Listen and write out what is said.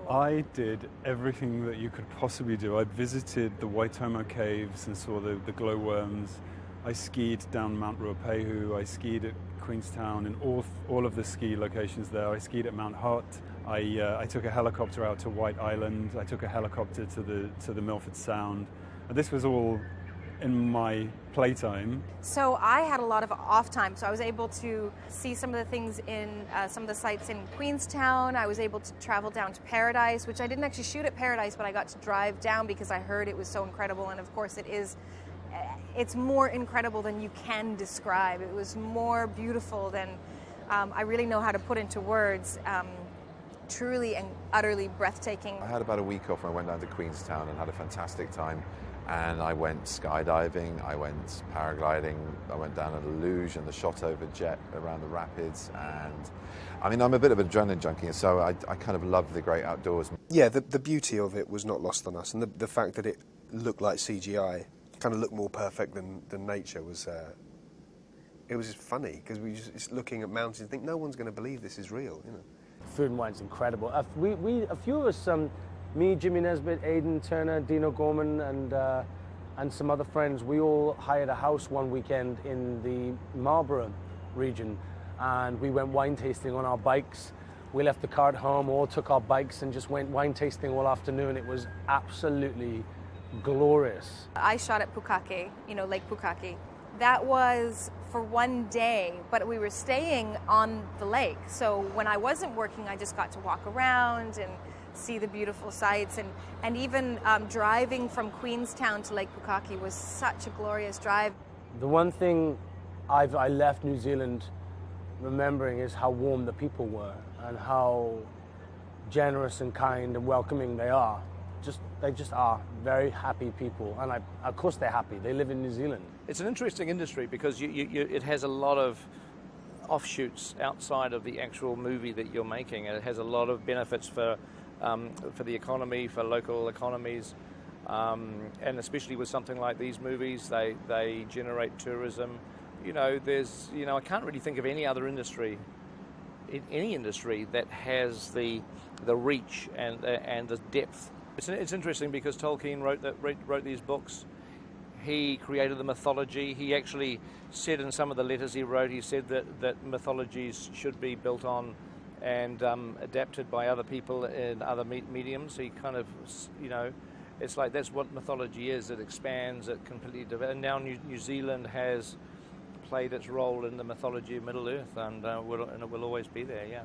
I did everything that you could possibly do. I visited the Waitomo caves and saw the glowworms. I skied down Mount Ruapehu. I skied at Queenstown and all of the ski locations there. I skied at Mount Hutt. I took a helicopter out to White Island. I took a helicopter to the Milford Sound. And this was all in my playtime. So I had a lot of off time, so I was able to see some of the things in some of the sites in Queenstown. I was able to travel down to Paradise, which I didn't actually shoot at Paradise, but I got to drive down because I heard it was so incredible. And of course it is. It's more incredible than you can describe. It was more beautiful than I really know how to put into words. Truly and utterly breathtaking. I had about a week off and I went down to Queenstown and had a fantastic time. And I went skydiving, I went paragliding, I went down on a luge and the shot over jet around the rapids. And I mean, I'm a bit of an adrenaline junkie, so I kind of love the great outdoors. Yeah, the beauty of it was not lost on us, and the fact that it looked like CGI, kind of looked more perfect than nature was. It was just funny because we just looking at mountains and think no one's going to believe this is real, you know. Food and wine's incredible. A few of us, me, Jimmy Nesbitt, Aidan Turner, Dino Gorman, and some other friends, we all hired a house one weekend in the Marlborough region, and we went wine tasting on our bikes. We left the car at home, all took our bikes and just went wine tasting all afternoon. It was absolutely glorious. I shot at Pukaki, Lake Pukaki. That was for one day, but we were staying on the lake. So when I wasn't working, I just got to walk around and see the beautiful sights. And even driving from Queenstown to Lake Pukaki was such a glorious drive. The one thing I left New Zealand remembering is how warm the people were and how generous and kind and welcoming they are. They just are very happy people, and of course they're happy. They live in New Zealand. It's an interesting industry because it has a lot of offshoots outside of the actual movie that you're making, and it has a lot of benefits for the economy, for local economies, and especially with something like these movies, they generate tourism. I can't really think of any other industry, any industry that has the reach and the depth. It's interesting because Tolkien wrote these books. He created the mythology. He actually said in some of the letters he wrote, he said that mythologies should be built on and adapted by other people in other mediums. He kind of, it's like that's what mythology is. It expands, it completely develops. And now New Zealand has played its role in the mythology of Middle Earth, and it will always be there, yeah.